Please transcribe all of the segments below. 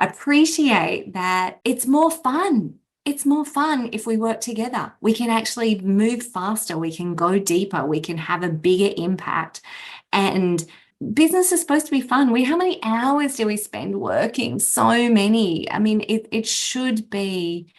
appreciate that it's more fun. It's more fun if we work together. We can actually move faster. We can go deeper. We can have a bigger impact. And business is supposed to be fun. How many hours do we spend working? So many. I mean, it should be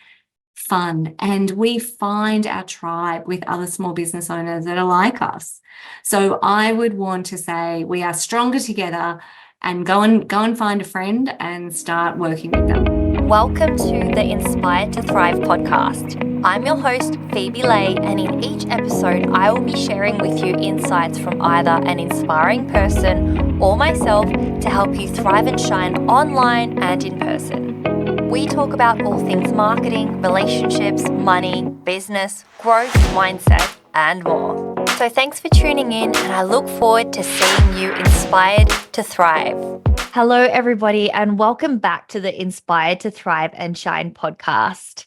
fun. And we find our tribe with other small business owners that are like us. So I would want to say we are stronger together, and go and find a friend and start working with them. Welcome to the Inspired to Thrive podcast. I'm your host, Phoebe Lay, and in each episode, I will be sharing with you insights from either an inspiring person or myself to help you thrive and shine online and in person. We talk about all things marketing, relationships, money, business, growth, mindset, and more. So thanks for tuning in, and I look forward to seeing you inspired to thrive. Hello, everybody, and welcome back to the Inspired to Thrive and Shine podcast.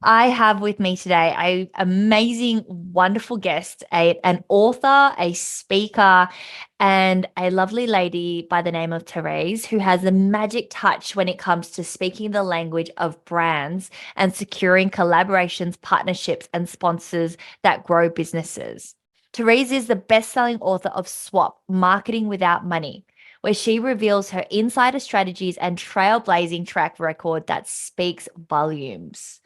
I have with me today an amazing, wonderful guest, an author, a speaker, and a lovely lady by the name of Therese, who has a magic touch when it comes to speaking the language of brands and securing collaborations, partnerships, and sponsors that grow businesses. Therese is the best-selling author of Swap, Marketing Without Money, where she reveals her insider strategies and trailblazing track record that speaks volumes.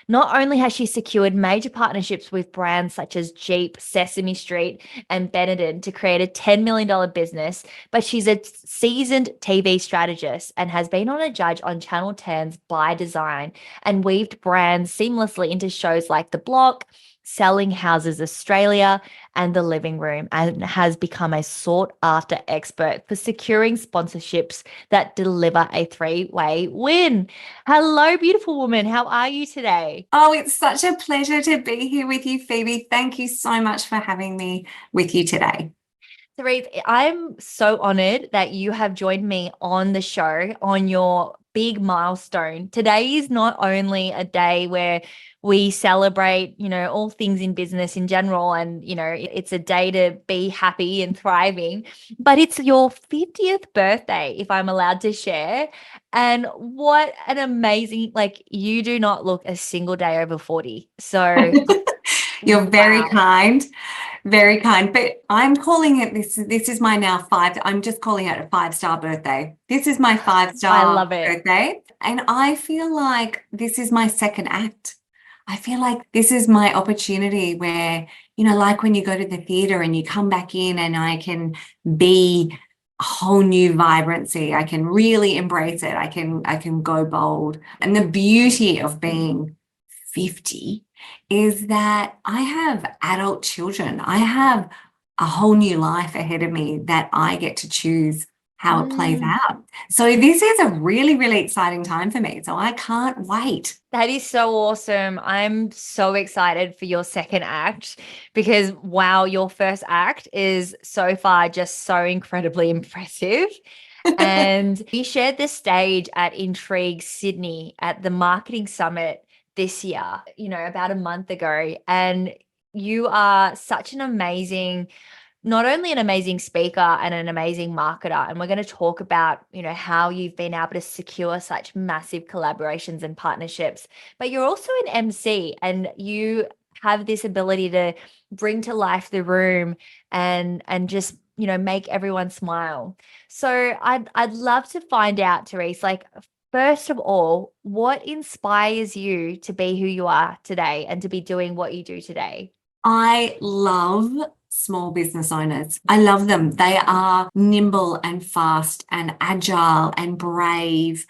Not only has she secured major partnerships with brands such as Jeep, Sesame Street, and Benetton to create a $10 million business, but she's a seasoned TV strategist and has been on a judge on Channel 10's By Design and weaved brands seamlessly into shows like The Block, Selling Houses Australia, and The Living Room, and has become a sought-after expert for securing sponsorships that deliver a three-way win. Hello, beautiful woman. How are you today? Oh, it's such a pleasure to be here with you, Phoebe. Thank you so much for having me with you today. Therese, I'm so honored that you have joined me on the show on your big milestone. Today is not only a day where we celebrate, all things in business in general, and, it's a day to be happy and thriving, but it's your 50th birthday, if I'm allowed to share. And what an amazing, you do not look a single day over 40. So You're very wow. kind. Very kind, but I'm calling it this is my now I'm just calling it a 5-star birthday. This is my 5-star I love it. birthday. And I feel like this is my second act. I feel like this is my opportunity where, like when you go to the theater and you come back in and I can be a whole new vibrancy. I can really embrace it. I can go bold. And the beauty of being 50 is that I have adult children. I have a whole new life ahead of me that I get to choose how it plays out. So this is a really, really exciting time for me. So I can't wait. That is so awesome. I'm so excited for your second act because, wow, your first act is so far just so incredibly impressive. And we shared the stage at Intrigue Sydney at the Marketing Summit this year, about a month ago. And you are such an amazing, not only an amazing speaker and an amazing marketer, and we're going to talk about, how you've been able to secure such massive collaborations and partnerships, but you're also an MC and you have this ability to bring to life the room and just, make everyone smile. So I'd love to find out, Therese, first of all, what inspires you to be who you are today and to be doing what you do today? I love small business owners. I love them. They are nimble and fast and agile and brave.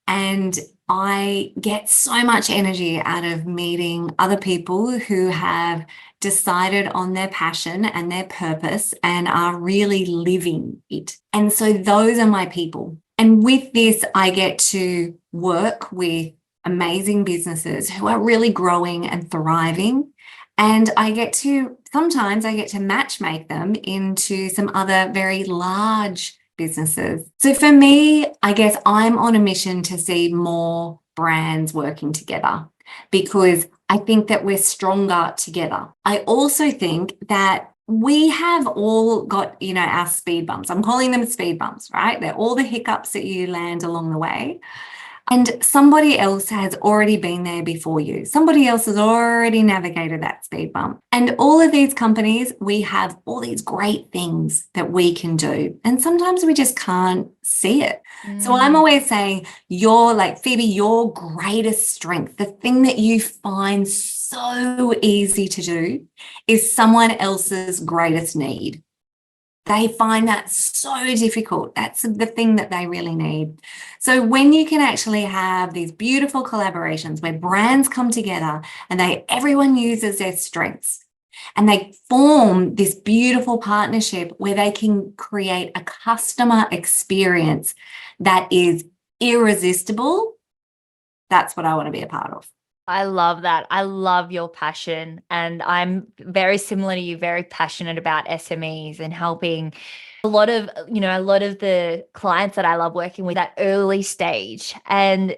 And I get so much energy out of meeting other people who have decided on their passion and their purpose and are really living it. And so those are my people. And with this, I get to work with amazing businesses who are really growing and thriving. And sometimes I get to matchmake them into some other very large businesses. So for me, I guess I'm on a mission to see more brands working together because I think that we're stronger together. I also think that we have all got, our speed bumps. I'm calling them speed bumps, right? They're all the hiccups that you land along the way. And somebody else has already been there before you. Somebody else has already navigated that speed bump. And all of these companies, we have all these great things that we can do. And sometimes we just can't see it. So I'm always saying, like Phoebe, your greatest strength, the thing that you find so easy to do, is someone else's greatest need. They find that so difficult. That's the thing that they really need. So when you can actually have these beautiful collaborations where brands come together and everyone uses their strengths and they form this beautiful partnership where they can create a customer experience that is irresistible, that's what I want to be a part of. I love that. I love your passion. And I'm very similar to you, very passionate about SMEs and helping a lot of the clients that I love working with, that early stage, and,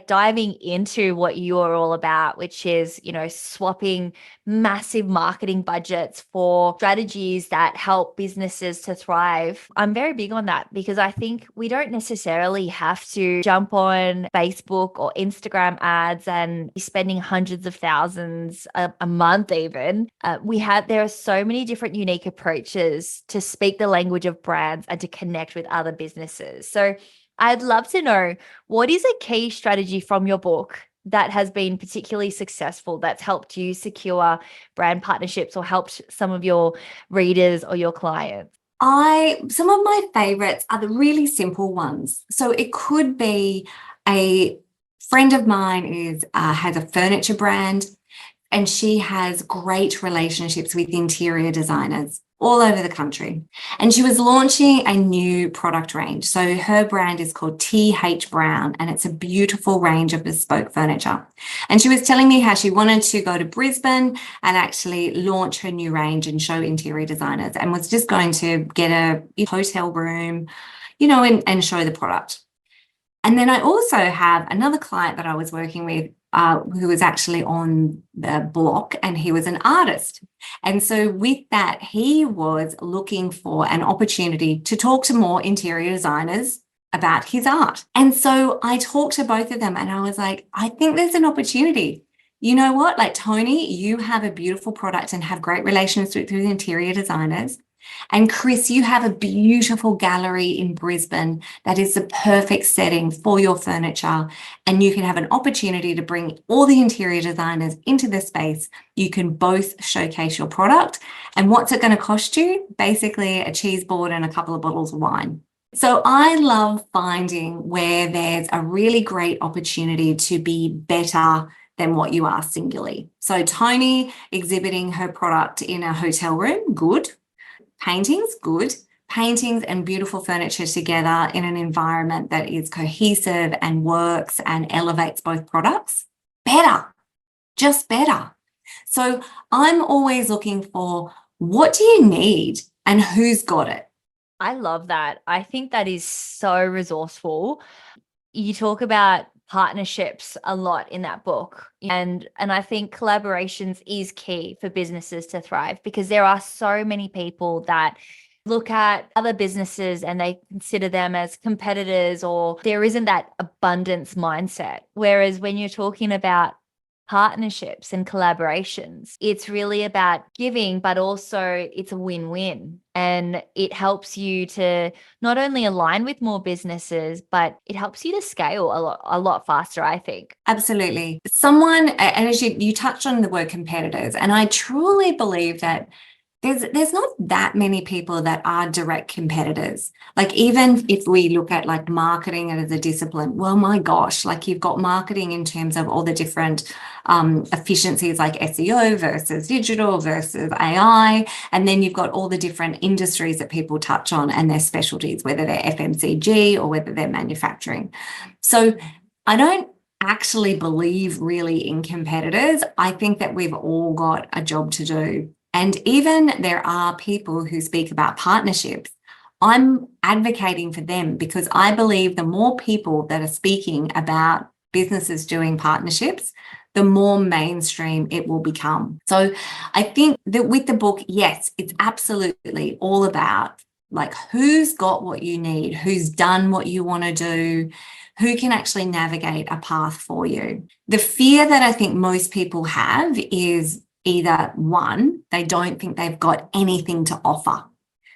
diving into what you're all about, which is, swapping massive marketing budgets for strategies that help businesses to thrive. I'm very big on that because I think we don't necessarily have to jump on Facebook or Instagram ads and be spending hundreds of thousands a month even. There are so many different unique approaches to speak the language of brands and to connect with other businesses. So I'd love to know, what is a key strategy from your book that has been particularly successful, that's helped you secure brand partnerships or helped some of your readers or your clients? Some of my favorites are the really simple ones. So it could be a friend of mine has a furniture brand, and she has great relationships with interior designers all over the country. And she was launching a new product range. So her brand is called TH Brown, and it's a beautiful range of bespoke furniture. And she was telling me how she wanted to go to Brisbane and actually launch her new range and show interior designers, and was just going to get a hotel room, and show the product. And then I also have another client that I was working with who was actually on the block, and he was an artist. And so with that, he was looking for an opportunity to talk to more interior designers about his art. And so I talked to both of them and I was like, I think there's an opportunity. You know what? Like, Tony, you have a beautiful product and have great relations with interior designers. And Chris, you have a beautiful gallery in Brisbane that is the perfect setting for your furniture. And you can have an opportunity to bring all the interior designers into the space. You can both showcase your product. And what's it going to cost you? Basically a cheese board and a couple of bottles of wine. So I love finding where there's a really great opportunity to be better than what you are singularly. So Tony exhibiting her product in a hotel room, good. Paintings, good. Paintings and beautiful furniture together in an environment that is cohesive and works and elevates both products, better, just better. So I'm always looking for, what do you need and who's got it? I love that. I think that is so resourceful. You talk about partnerships a lot in that book, and I think collaborations is key for businesses to thrive, because there are so many people that look at other businesses and they consider them as competitors, or there isn't that abundance mindset. Whereas when you're talking about partnerships and collaborations, it's really about giving, but also it's a win-win. And it helps you to not only align with more businesses, but it helps you to scale a lot faster, I think. Absolutely. And as you touched on the word competitors, and I truly believe that there's not that many people that are direct competitors. Like, even if we look at like marketing as a discipline, well, my gosh, like, you've got marketing in terms of all the different efficiencies, like SEO versus digital versus AI. And then you've got all the different industries that people touch on and their specialties, whether they're FMCG or whether they're manufacturing. So I don't actually believe really in competitors. I think that we've all got a job to do. And even there are people who speak about partnerships. I'm advocating for them because I believe the more people that are speaking about businesses doing partnerships, the more mainstream it will become. So I think that with the book, yes, it's absolutely all about Like, who's got what you need, who's done what you want to do, who can actually navigate a path for you. The fear that I think most people have is either one, they don't think they've got anything to offer.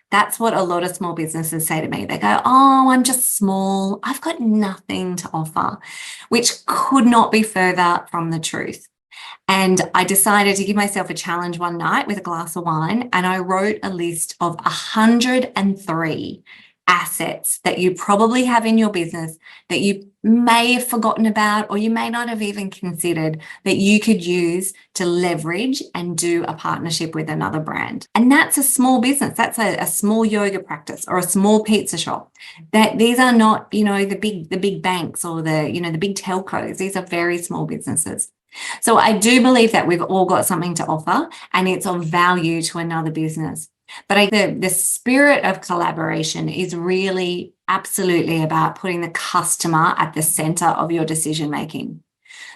That's what a lot of small businesses say to me. They go, oh, I'm just small. I've got nothing to offer, which could not be further from the truth. And I decided to give myself a challenge one night with a glass of wine, and I wrote a list of 103 assets that you probably have in your business that you may have forgotten about, or you may not have even considered, that you could use to leverage and do a partnership with another brand. And that's a small business. That's a small yoga practice or a small pizza shop. That these are not, the big banks or the big telcos. These are very small businesses. So I do believe that we've all got something to offer, and it's of value to another business. But I think the spirit of collaboration is really absolutely about putting the customer at the center of your decision making.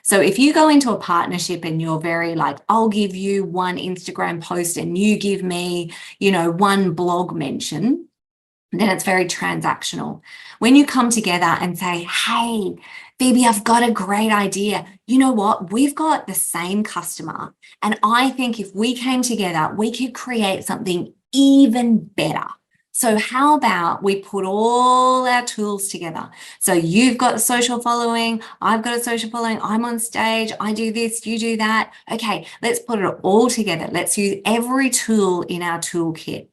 So if you go into a partnership and you're very like, I'll give you one Instagram post and you give me, one blog mention, then it's very transactional. When you come together and say, hey, Phoebe, I've got a great idea. You know what? We've got the same customer. And I think if we came together, we could create something even better. So how about we put all our tools together? So you've got a social following, I've got a social following, I'm on stage, I do this, you do that. Okay, let's put it all together. Let's use every tool in our toolkit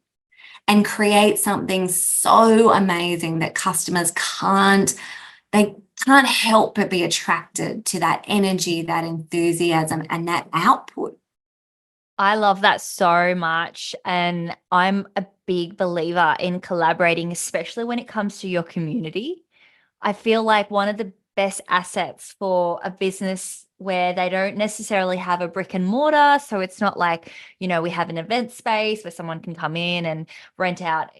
and create something so amazing that customers can't help but be attracted to that energy, that enthusiasm, and that output. I love that so much. And I'm a big believer in collaborating, especially when it comes to your community. I feel like one of the best assets for a business where they don't necessarily have a brick and mortar. So it's not like, we have an event space where someone can come in and rent out,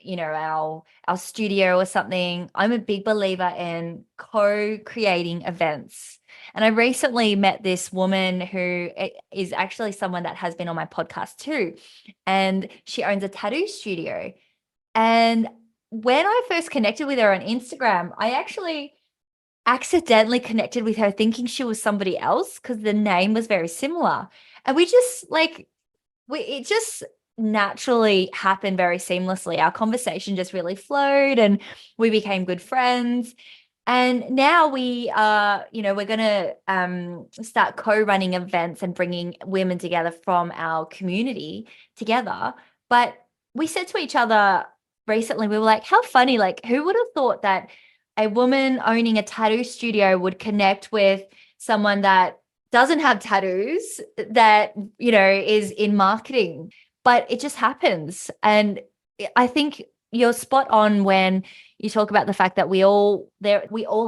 our studio or something. I'm a big believer in co-creating events. And I recently met this woman who is actually someone that has been on my podcast too. And she owns a tattoo studio. And when I first connected with her on Instagram, I actually accidentally connected with her thinking she was somebody else because the name was very similar. And we just it just naturally happened very seamlessly. Our conversation just really flowed and we became good friends. And now we are, we're going to start co-running events and bringing women together from our community together. But we said to each other recently, we were like, how funny, like who would have thought that a woman owning a tattoo studio would connect with someone that doesn't have tattoos that, is in marketing, but it just happens. And I think you're spot on when you talk about the fact that we all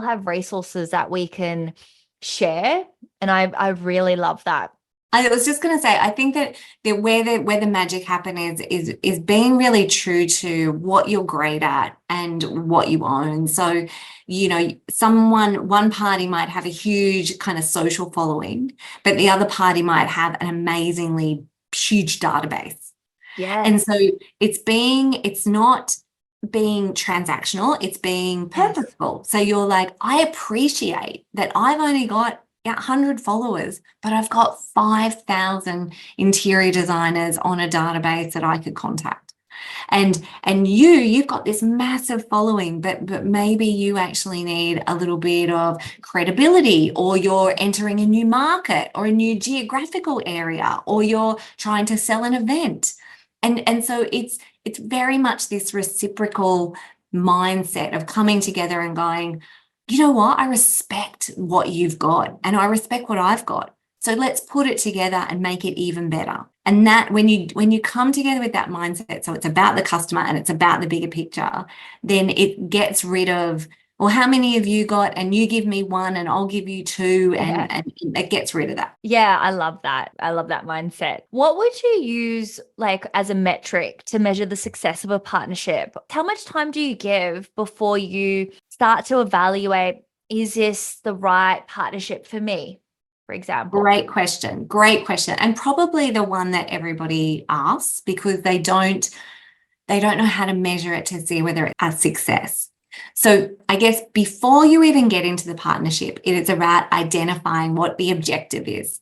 have resources that we can share. And I really love that. I was just going to say, I think that where the magic happens is being really true to what you're great at and what you own. So, one party might have a huge kind of social following, but the other party might have an amazingly huge database. Yeah. And so it's not being transactional, it's being purposeful. So you're like, I appreciate that I've only got 100 followers, but I've got 5,000 interior designers on a database that I could contact. And you've got this massive following, but maybe you actually need a little bit of credibility, or you're entering a new market or a new geographical area, or you're trying to sell an event. And so it's very much this reciprocal mindset of coming together and going, you know what? I respect what you've got and I respect what I've got. So let's put it together and make it even better. And that when you come together with that mindset, so it's about the customer and it's about the bigger picture, then it gets rid of, well, how many have you got? And you give me one and I'll give you two. And it gets rid of that. Yeah, I love that. I love that mindset. What would you use like as a metric to measure the success of a partnership? How much time do you give before you start to evaluate, is this the right partnership for me, for example? Great question. Great question. And probably the one that everybody asks because they don't They don't know how to measure it to see whether it's a success. So I guess before you even get into the partnership, it is about identifying what the objective is.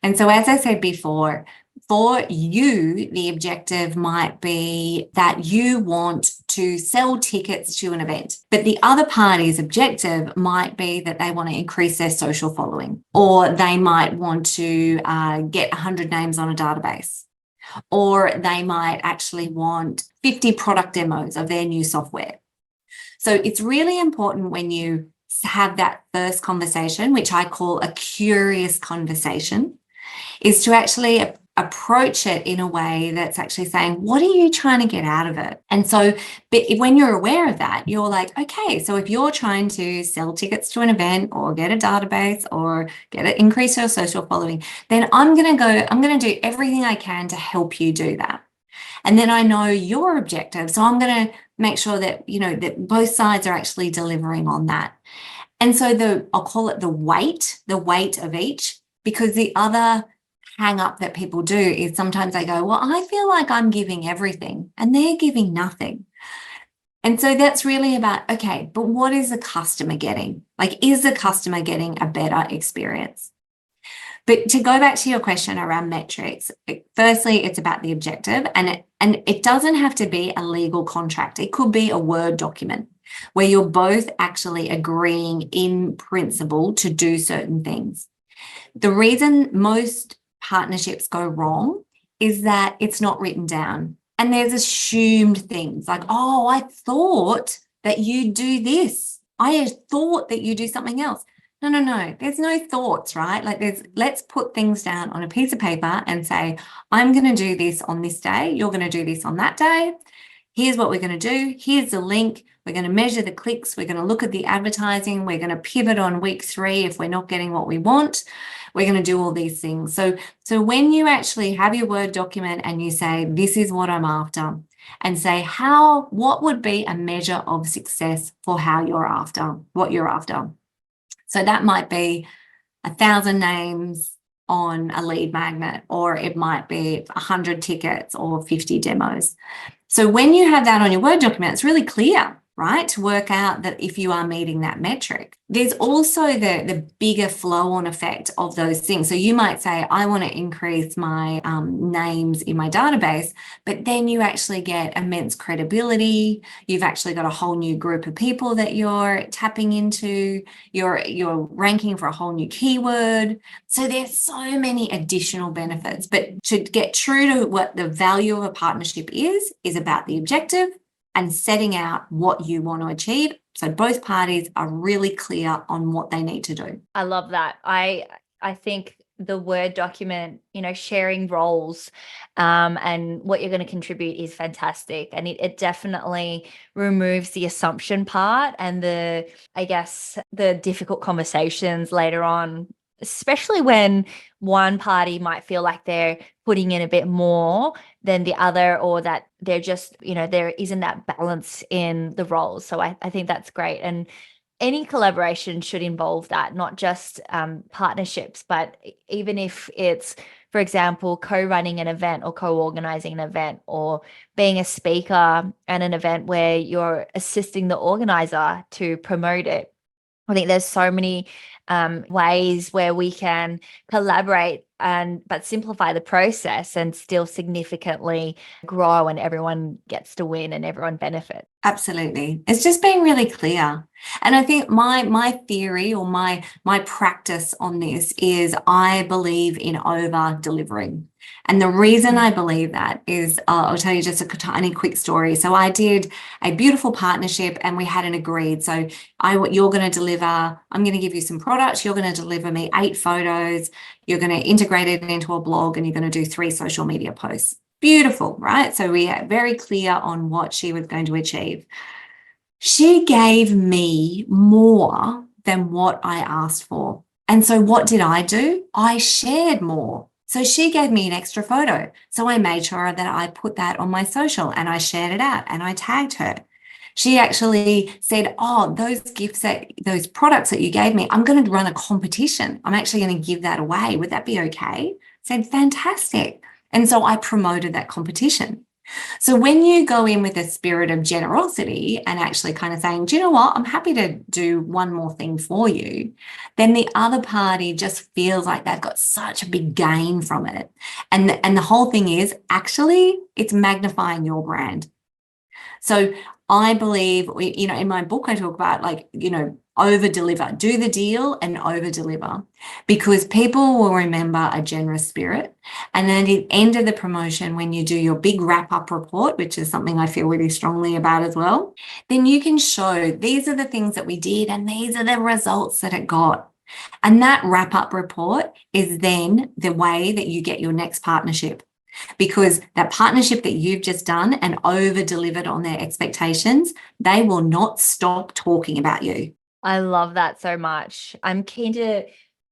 And so, as I said before, for you, the objective might be that you want to sell tickets to an event, but the other party's objective might be that they want to increase their social following, or they might want to get 100 names on a database, or they might actually want 50 product demos of their new software. So it's really important when you have that first conversation, which I call a curious conversation, is to actually approach it in a way that's actually saying, what are you trying to get out of it? And so but when you're aware of that, you're like, okay, so if you're trying to sell tickets to an event or get a database or increase your social following, then I'm going to do everything I can to help you do that. And then I know your objective. So I'm going to make sure that, that both sides are actually delivering on that. And so I'll call it the weight of each, because the other hang up that people do is sometimes they go, well, I feel like I'm giving everything and they're giving nothing. And so that's really about, okay, but what is the customer getting? Like, is the customer getting a better experience? But to go back to your question around metrics, firstly, it's about the objective, and it doesn't have to be a legal contract. It could be a Word document where you're both actually agreeing in principle to do certain things. The reason most partnerships go wrong is that it's not written down, and there's assumed things like, oh, I thought that you do this. I thought that you do something else. No. There's no thoughts, right? Like let's put things down on a piece of paper and say, I'm going to do this on this day. You're going to do this on that day. Here's what we're going to do. Here's the link. We're going to measure the clicks. We're going to look at the advertising. We're going to pivot on week 3 if we're not getting what we want. We're going to do all these things. So when you actually have your Word document and you say, this is what I'm after, and say what would be a measure of success for what you're after. So that might be 1,000 names on a lead magnet, or it might be 100 tickets or 50 demos. So when you have that on your Word document, it's really clear, right, to work out that if you are meeting that metric. There's also the bigger flow-on effect of those things. So you might say, I want to increase my names in my database, but then you actually get immense credibility. You've actually got a whole new group of people that you're tapping into. You're ranking for a whole new keyword. So there's so many additional benefits. But to get true to what the value of a partnership is about the objective and setting out what you want to achieve. So both parties are really clear on what they need to do. I love that. I think the Word document, sharing roles and what you're going to contribute is fantastic. And it definitely removes the assumption part and the difficult conversations later on, especially when one party might feel like they're putting in a bit more than the other, or that they're just, there isn't that balance in the roles. So I think that's great. And any collaboration should involve that, not just partnerships, but even if it's, for example, co-running an event or co-organizing an event, or being a speaker at an event where you're assisting the organizer to promote it. I think there's so many ways where we can collaborate but simplify the process and still significantly grow, and everyone gets to win and everyone benefits. Absolutely. It's just being really clear. And I think my theory or my practice on this is I believe in over delivering. And the reason I believe that is, I'll tell you just a tiny quick story. So I did a beautiful partnership and we had an agreed. So you're going to deliver, I'm going to give you some products. You're going to deliver me 8 photos. You're going to integrate it into a blog, and you're going to do 3 social media posts. Beautiful, right? So we are very clear on what she was going to achieve. She gave me more than what I asked for. And so what did I do? I shared more. So she gave me an extra photo. So I made sure that I put that on my social and I shared it out and I tagged her. She actually said, oh, those products that you gave me, I'm going to run a competition. I'm actually going to give that away. Would that be okay? I said, fantastic. And so I promoted that competition. So when you go in with a spirit of generosity and actually kind of saying, do you know what, I'm happy to do one more thing for you, then the other party just feels like they've got such a big gain from it. And the whole thing is actually it's magnifying your brand. So I believe, in my book, I talk about over deliver, do the deal and over deliver, because people will remember a generous spirit. And then at the end of the promotion, when you do your big wrap up report, which is something I feel really strongly about as well, then you can show these are the things that we did and these are the results that it got. And that wrap up report is then the way that you get your next partnership, because that partnership that you've just done and over delivered on their expectations, they will not stop talking about you. I love that so much. I'm keen to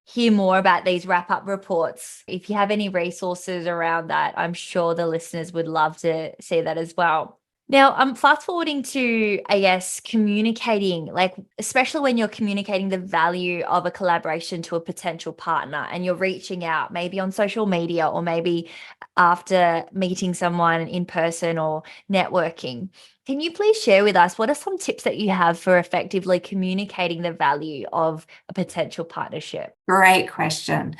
hear more about these wrap up reports. If you have any resources around that, I'm sure the listeners would love to see that as well. Now, I'm fast forwarding to, I guess, communicating, like, especially when you're communicating the value of a collaboration to a potential partner and you're reaching out maybe on social media or maybe after meeting someone in person or networking. Can you please share with us what are some tips that you have for effectively communicating the value of a potential partnership? Great question.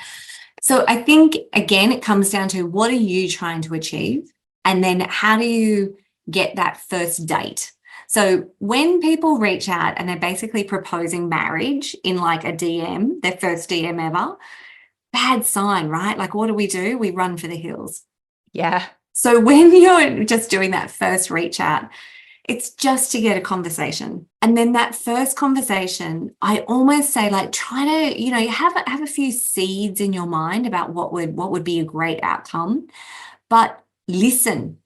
So I think, again, it comes down to what are you trying to achieve? And then how do you get that first date? So when people reach out and they're basically proposing marriage in like a DM, their first DM ever, bad sign, right? Like, what do? We run for the hills. Yeah. So when you're just doing that first reach out, it's just to get a conversation. And then that first conversation, I almost say, like, try to, have a few seeds in your mind about what would be a great outcome. But listen,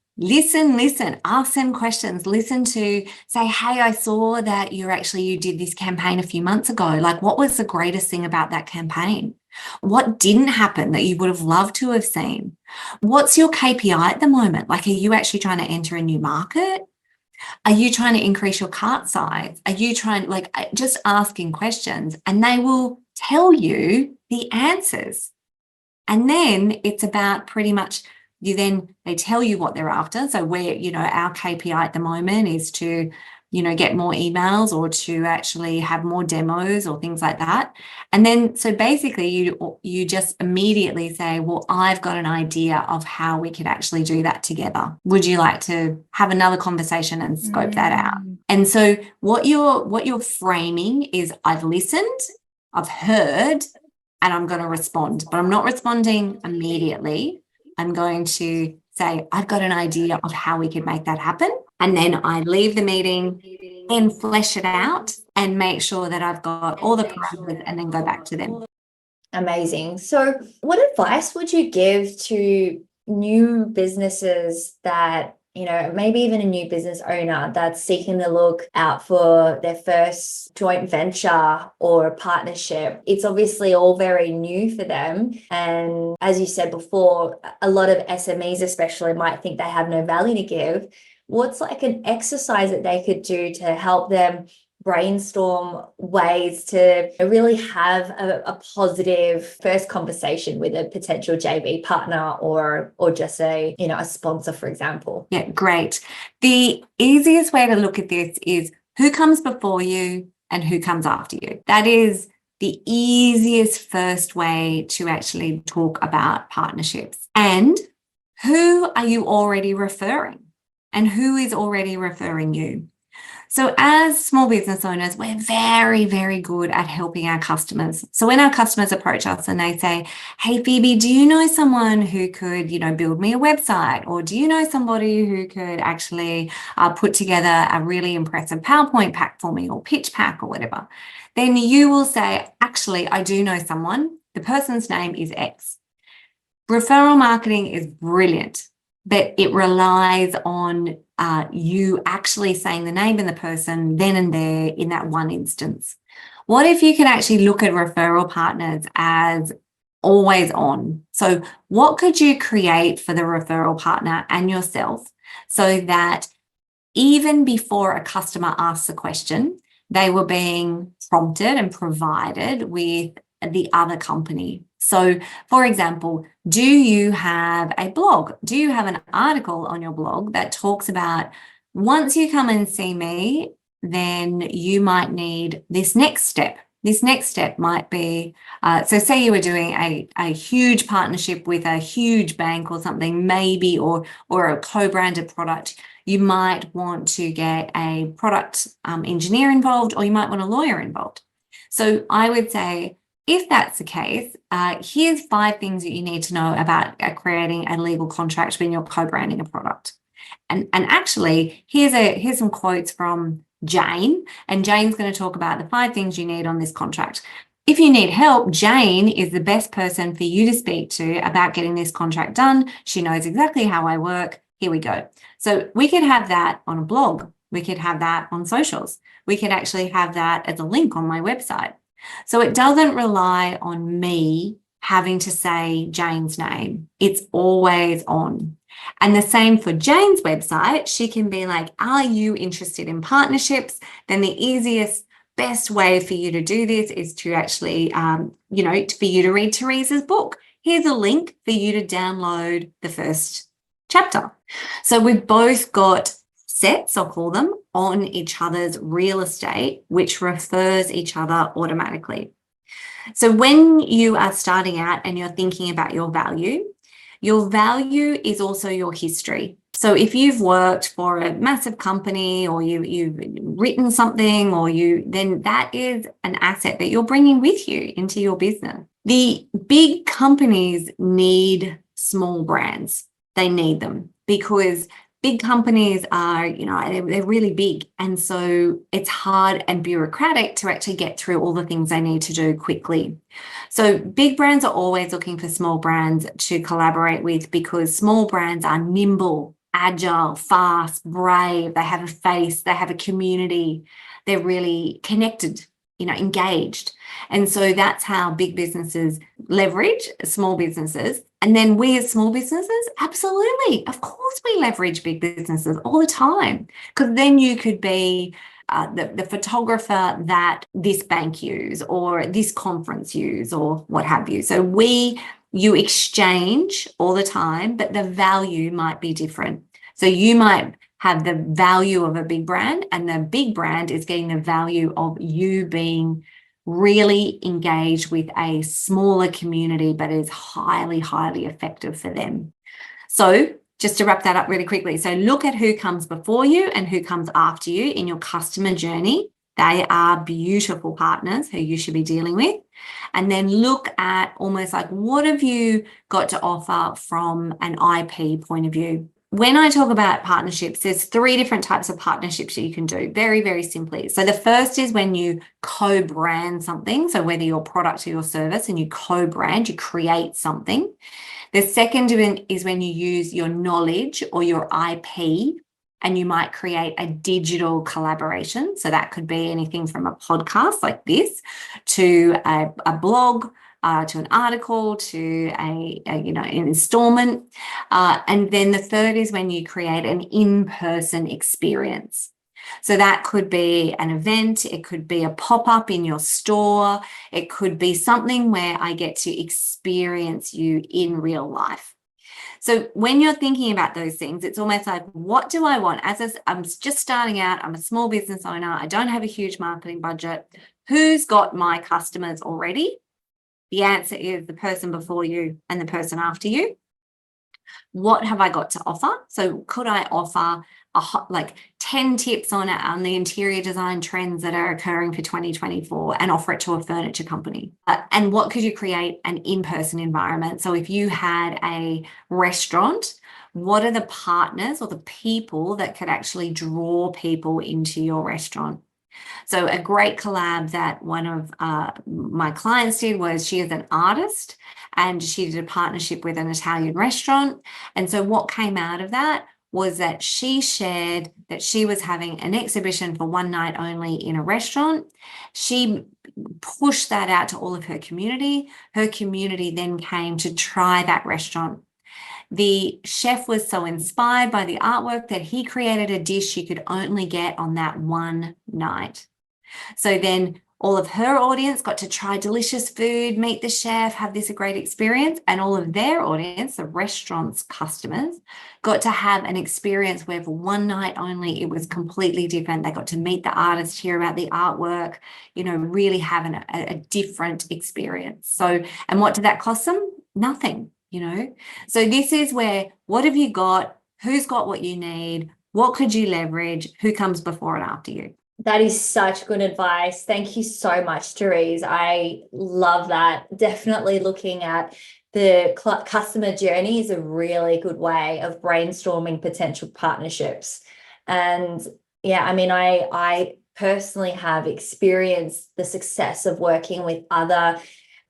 ask them questions, say, hey, I saw that you did this campaign a few months ago. Like, what was the greatest thing about that campaign? What didn't happen that you would have loved to have seen? What's your KPI at the moment? Like, are you actually trying to enter a new market? Are you trying to increase your cart size? Are you trying, just asking questions, and they will tell you the answers. And then it's about pretty much they tell you what they're after. So our KPI at the moment is to, get more emails or to actually have more demos or things like that. And then, so basically you just immediately say, well, I've got an idea of how we could actually do that together. Would you like to have another conversation and scope that out? And so what you're framing is, I've listened, I've heard, and I'm going to respond, but I'm not responding immediately. I'm going to say, I've got an idea of how we could make that happen. And then I leave the meeting and flesh it out and make sure that I've got all the parameters and then go back to them. Amazing. So what advice would you give to new businesses that, maybe even a new business owner that's seeking to look out for their first joint venture or partnership? It's obviously all very new for them. And as you said before, a lot of SMEs especially might think they have no value to give. What's like an exercise that they could do to help them brainstorm ways to really have a positive first conversation with a potential JV partner or just a sponsor, for example? Yeah, great. The easiest way to look at this is who comes before you and who comes after you. That is the easiest first way to actually talk about partnerships. And who are you already referring? And who is already referring you? So as small business owners, we're very, very good at helping our customers. So when our customers approach us and they say, hey, Phoebe, do you know someone who could, build me a website? Or do you know somebody who could actually put together a really impressive PowerPoint pack for me or pitch pack or whatever? Then you will say, actually, I do know someone. The person's name is X. Referral marketing is brilliant, but it relies on you actually saying the name of the person then and there in that one instance. What if you could actually look at referral partners as always on? So what could you create for the referral partner and yourself so that even before a customer asks a question, they were being prompted and provided with the other company? So, for example, do you have a blog? Do you have an article on your blog that talks about once you come and see me, then you might need this next step? This next step might be, so say you were doing a huge partnership with a huge bank or something, maybe, or a co-branded product. You might want to get a product engineer involved, or you might want a lawyer involved. So I would say, if that's the case, here's 5 things that you need to know about creating a legal contract when you're co-branding a product. And actually, here's some quotes from Jane, and Jane's going to talk about the 5 things you need on this contract. If you need help, Jane is the best person for you to speak to about getting this contract done. She knows exactly how I work. Here we go. So we could have that on a blog. We could have that on socials. We could actually have that as a link on my website. So it doesn't rely on me having to say Jane's name. It's always on. And the same for Jane's website. She can be like, are you interested in partnerships? Then the easiest, best way for you to do this is to actually, for you to read Therese's book. Here's a link for you to download the first chapter. So we've both got sets, I'll call them, on each other's real estate, which refers each other automatically. So when you are starting out and you're thinking about your value is also your history. So if you've worked for a massive company, or you've written something, then that is an asset that you're bringing with you into your business. The big companies need small brands. They need them because big companies are, they're really big. And so it's hard and bureaucratic to actually get through all the things they need to do quickly. So big brands are always looking for small brands to collaborate with, because small brands are nimble, agile, fast, brave. They have a face, they have a community. They're really connected, engaged. And so that's how big businesses leverage small businesses. And then we as small businesses, absolutely, of course, we leverage big businesses all the time, because then you could be the photographer that this bank use, or this conference use, or what have you. So you exchange all the time, but the value might be different. So you might have the value of a big brand, and the big brand is getting the value of you being really engaged with a smaller community, but is highly, highly effective for them. So just to wrap that up really quickly. So look at who comes before you and who comes after you in your customer journey. They are beautiful partners who you should be dealing with. And then look at almost like, what have you got to offer from an IP point of view? When I talk about partnerships, there's 3 different types of partnerships that you can do, very, very simply. So the first is when you co-brand something. So whether your product or your service, and you co-brand, you create something. The second is when you use your knowledge or your IP, and you might create a digital collaboration. So that could be anything from a podcast like this to a blog, to an article, to an installment. And then the third is when you create an in-person experience. So that could be an event, it could be a pop-up in your store, it could be something where I get to experience you in real life. So when you're thinking about those things, it's almost like, what do I want? I'm just starting out, I'm a small business owner, I don't have a huge marketing budget. Who's got my customers already? The answer is the person before you and the person after you. What have I got to offer? So could I offer 10 tips on the interior design trends that are occurring for 2024 and offer it to a furniture company? And what could you create an in-person environment? So if you had a restaurant, what are the partners or the people that could actually draw people into your restaurant? So a great collab that one of my clients did was, she is an artist and she did a partnership with an Italian restaurant. And so what came out of that was that she shared that she was having an exhibition for one night only in a restaurant. She pushed that out to all of her community. Her community then came to try that restaurant. The chef was so inspired by the artwork that he created a dish you could only get on that one night. So then All of her audience got to try delicious food, meet the chef, have this great experience. And all of their audience, the restaurant's customers, got to have an experience where for one night only, it was completely different. They got to meet the artist, hear about the artwork, really have a different experience. So, and what did that cost them? Nothing, So this is where, what have you got? Who's got what you need? What could you leverage? Who comes before and after you? That is such good advice. Thank you so much, Therese. I love that. Definitely looking at the customer journey is a really good way of brainstorming potential partnerships. And yeah, I mean, I personally have experienced the success of working with other,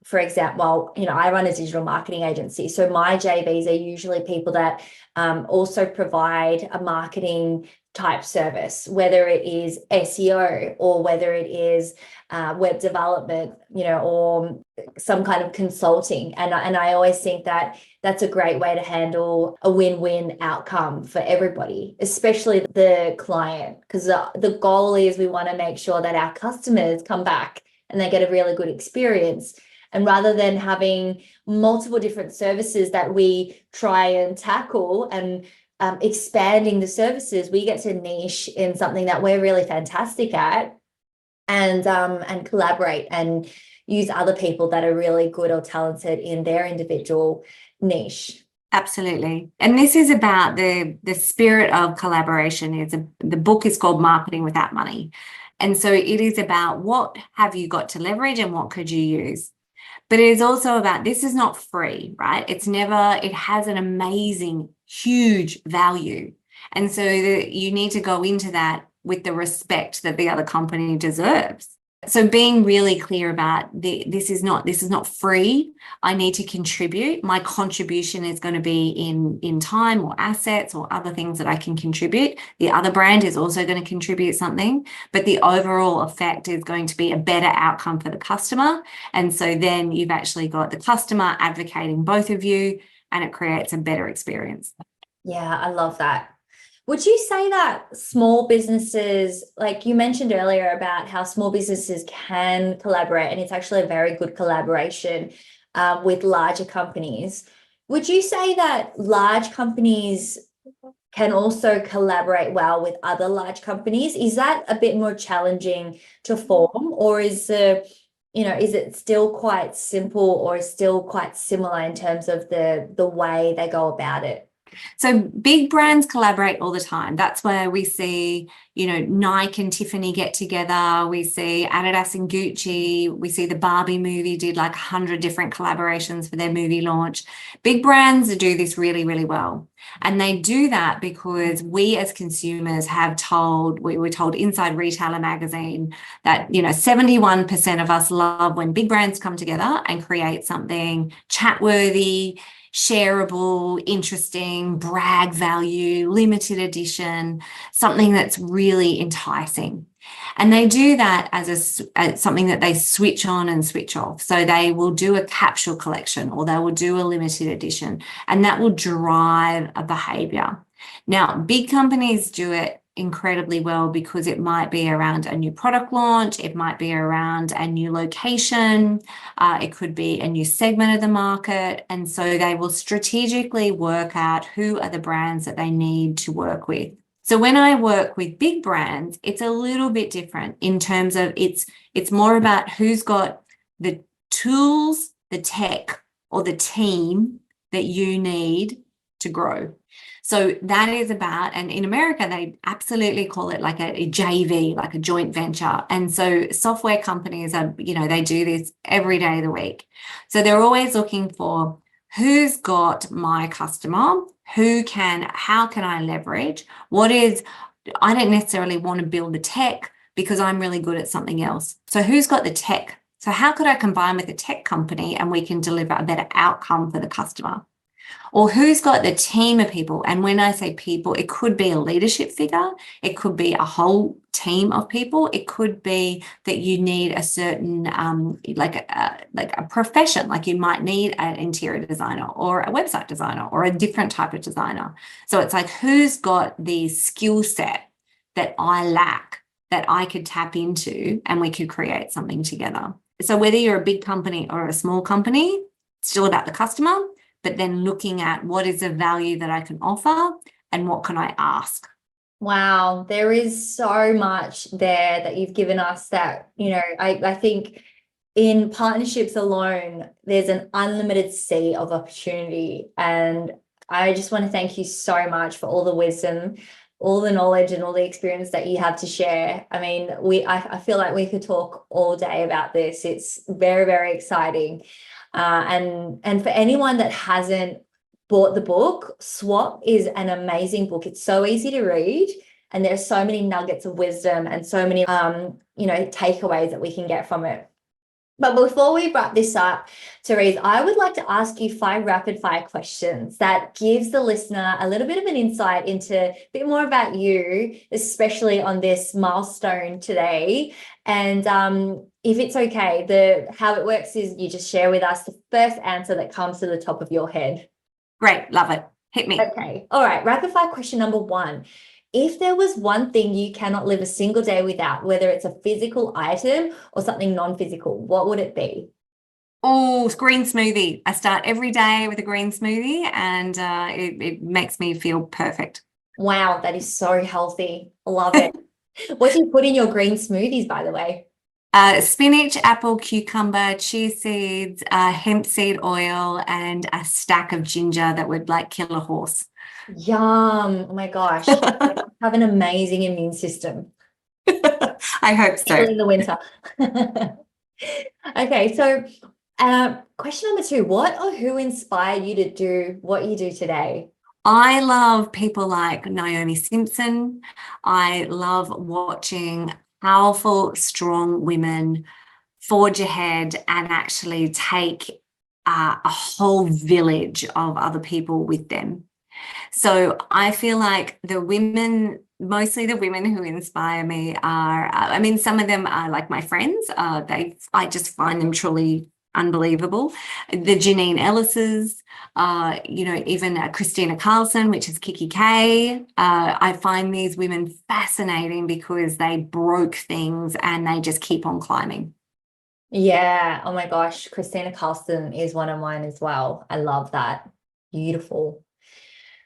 for example, I run a digital marketing agency. So my JVs are usually people that also provide a marketing type service, whether it is SEO or whether it is web development, or some kind of consulting. And I always think that that's a great way to handle a win-win outcome for everybody, especially the client, because the goal is we want to make sure that our customers come back and they get a really good experience. And rather than having multiple different services that we try and tackle and expanding the services, we get to niche in something that we're really fantastic at, and collaborate and use other people that are really good or talented in their individual niche. Absolutely. And this is about the spirit of collaboration. The book is called Marketing Without Money. And so it is about what have you got to leverage and what could you use? But it is also about, this is not free, right? It has an amazing, huge value. And so you need to go into that with the respect that the other company deserves. So being really clear about this is not free. I need to contribute. My contribution is going to be in time or assets or other things that I can contribute. The other brand is also going to contribute something, but the overall effect is going to be a better outcome for the customer. And so then you've actually got the customer advocating both of you, and it creates a better experience. Yeah, I love that. Would you say that small businesses, like you mentioned earlier about how small businesses can collaborate, and it's actually a very good collaboration with larger companies. Would you say that large companies can also collaborate well with other large companies? Is that a bit more challenging to form, or is it still quite simple or still quite similar in terms of the way they go about it? So big brands collaborate all the time. That's where we see, Nike and Tiffany get together. We see Adidas and Gucci. We see the Barbie movie did like 100 different collaborations for their movie launch. Big brands do this really, really well. And they do that because we as consumers we were told Inside Retailer magazine that, 71% of us love when big brands come together and create something chatworthy, shareable, interesting, brag value, limited edition, something that's really enticing. And they do that as something that they switch on and switch off. So they will do a capsule collection or they will do a limited edition, and that will drive a behavior. Now, big companies do it incredibly well because it might be around a new product launch, it might be around a new location, it could be a new segment of the market. And so they will strategically work out who are the brands that they need to work with. So when I work with big brands, it's a little bit different in terms of it's more about who's got the tools, the tech, or the team that you need to grow. So that is about, and in America, they absolutely call it like a JV, like a joint venture. And so software companies they do this every day of the week. So they're always looking for who's got my customer, how can I leverage? I don't necessarily want to build the tech because I'm really good at something else. So who's got the tech? So how could I combine with a tech company and we can deliver a better outcome for the customer? Or who's got the team of people? And when I say people, it could be a leadership figure. It could be a whole team of people. It could be that you need a certain, like a profession, like you might need an interior designer or a website designer or a different type of designer. So it's like, who's got the skill set that I lack that I could tap into and we could create something together. So whether you're a big company or a small company, it's still about the customer, but then looking at what is the value that I can offer and what can I ask. Wow, there is so much there that you've given us that, I think in partnerships alone, there's an unlimited sea of opportunity. And I just want to thank you so much for all the wisdom, all the knowledge and all the experience that you have to share. I mean, I feel like we could talk all day about this. It's very, very exciting. And for anyone that hasn't bought the book, Swap is an amazing book. It's so easy to read. And there's so many nuggets of wisdom and so many, takeaways that we can get from it. But before we wrap this up, Therese, I would like to ask you 5 rapid fire questions that gives the listener a little bit of an insight into a bit more about you, especially on this milestone today. And if it's okay, how it works is you just share with us the first answer that comes to the top of your head. Great. Love it. Hit me. Okay. All right. Rapid fire question number 1. If there was one thing you cannot live a single day without, whether it's a physical item or something non-physical, what would it be? Oh, green smoothie. I start every day with a green smoothie and it makes me feel perfect. Wow, that is so healthy. Love it. What do you put in your green smoothies, by the way? Spinach, apple, cucumber, chia seeds, hemp seed oil, and a stack of ginger that would like kill a horse. Yum. Oh my gosh. Have an amazing immune system. I hope so. In the winter. Okay, so question number 2, what or who inspired you to do what you do today? I love people like Naomi Simpson. I love watching powerful, strong women forge ahead and actually take a whole village of other people with them. So I feel like mostly the women who inspire me are, some of them are like my friends. I just find them truly unbelievable. The Janine Ellis's, even Christina Carlson, which is Kiki K. I find these women fascinating because they broke things and they just keep on climbing. Yeah. Oh my gosh. Christina Carlson is one of mine as well. I love that. Beautiful.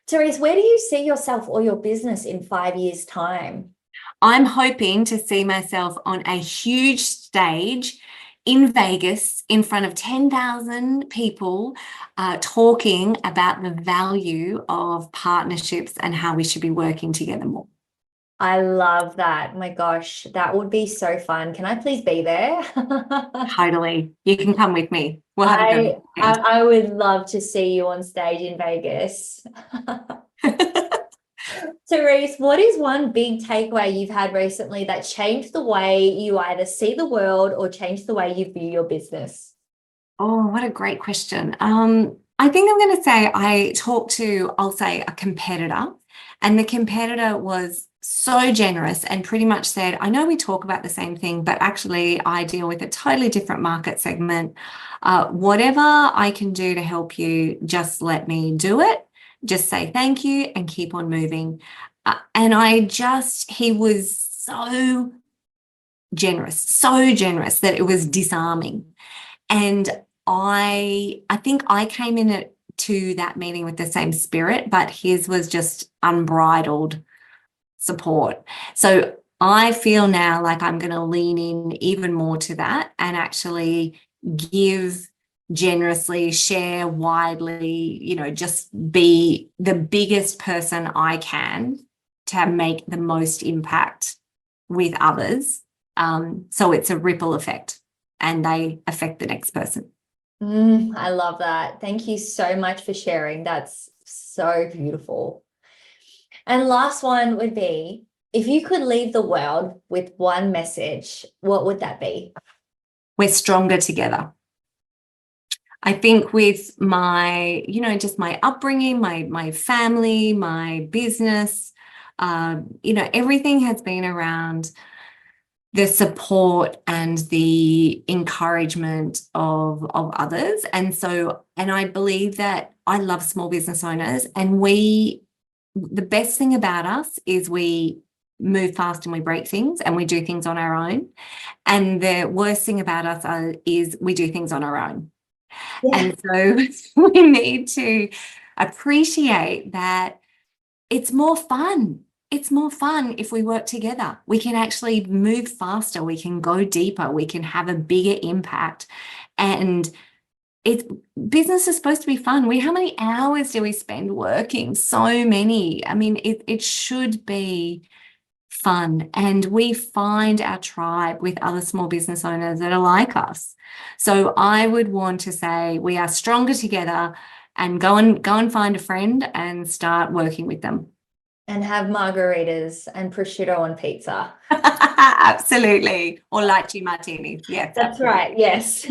Therese, where do you see yourself or your business in 5 years' time? I'm hoping to see myself on a huge stage in Vegas in front of 10,000 people talking about the value of partnerships and how we should be working together more. I love that. Oh my gosh, that would be so fun. Can I please be there? Totally. You can come with me. We'll have a good I would love to see you on stage in Vegas. Therese, what is one big takeaway you've had recently that changed the way you either see the world or changed the way you view your business? Oh, what a great question. I think I'm going to say I'll say a competitor, and the competitor was so generous and pretty much said, I know we talk about the same thing, but actually I deal with a totally different market segment. Whatever I can do to help you, just let me do it. Just say thank you and keep on moving. And he was so generous that it was disarming. And I think I came to that meeting with the same spirit, but his was just unbridled support. So I feel now like I'm going to lean in even more to that and actually give generously, share widely, just be the biggest person I can to make the most impact with others. So it's a ripple effect and they affect the next person. I love that. Thank you so much for sharing. That's so beautiful. And last one would be, if you could leave the world with one message, what would that be? We're stronger together. I think with my, just my upbringing, my family, my business, everything has been around the support and the encouragement of others. And I believe that I love small business owners, and the best thing about us is we move fast and we break things and we do things on our own. And the worst thing about us is we do things on our own. Yeah. And so we need to appreciate that it's more fun. It's more fun if we work together. We can actually move faster. We can go deeper. We can have a bigger impact. And business is supposed to be fun. How many hours do we spend working? So many. I mean, it should be fun, and we find our tribe with other small business owners that are like us. So I would want to say we are stronger together, and go and find a friend and start working with them. And have margaritas and prosciutto on pizza. Absolutely. Or lychee martinis. Yes, That's absolutely. right. Yes.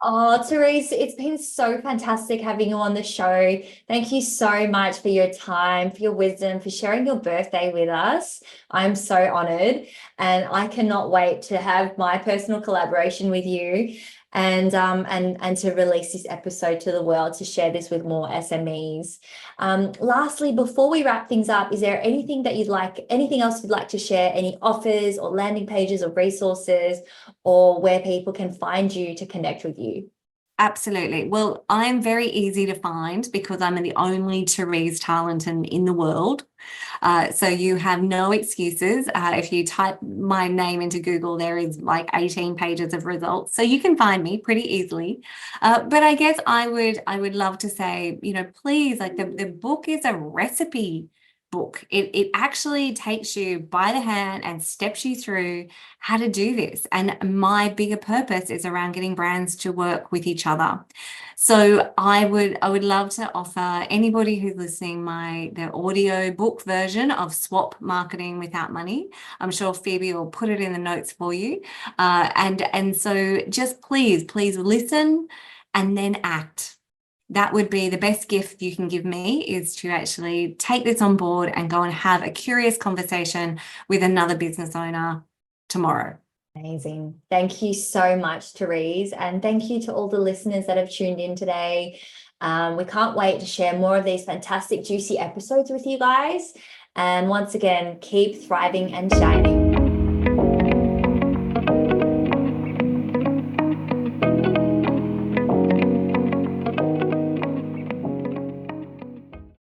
Oh, Therese, it's been so fantastic having you on the show. Thank you so much for your time, for your wisdom, for sharing your birthday with us. I'm so honored, and I cannot wait to have my personal collaboration with you and to release this episode to the world, to share this with more SMEs. Lastly, before we wrap things up, is there anything else you'd like to share? Any offers or landing pages or resources, or where people can find you to connect with you? Absolutely. Well, I'm very easy to find because I'm the only Therese Tarlington in the world. So you have no excuses. If you type my name into Google, there is like 18 pages of results. So you can find me pretty easily. But I guess I would love to say, please, like the book is a recipe book. It actually takes you by the hand and steps you through how to do this. And my bigger purpose is around getting brands to work with each other. So I would love to offer anybody who's listening the audio book version of Swap Marketing Without Money. I'm sure Phoebe will put it in the notes for you. And so just please listen and then act. That would be the best gift you can give me, is to actually take this on board and go and have a curious conversation with another business owner tomorrow. Amazing. Thank you so much, Therese. And thank you to all the listeners that have tuned in today. We can't wait to share more of these fantastic, juicy episodes with you guys. And once again, keep thriving and shining.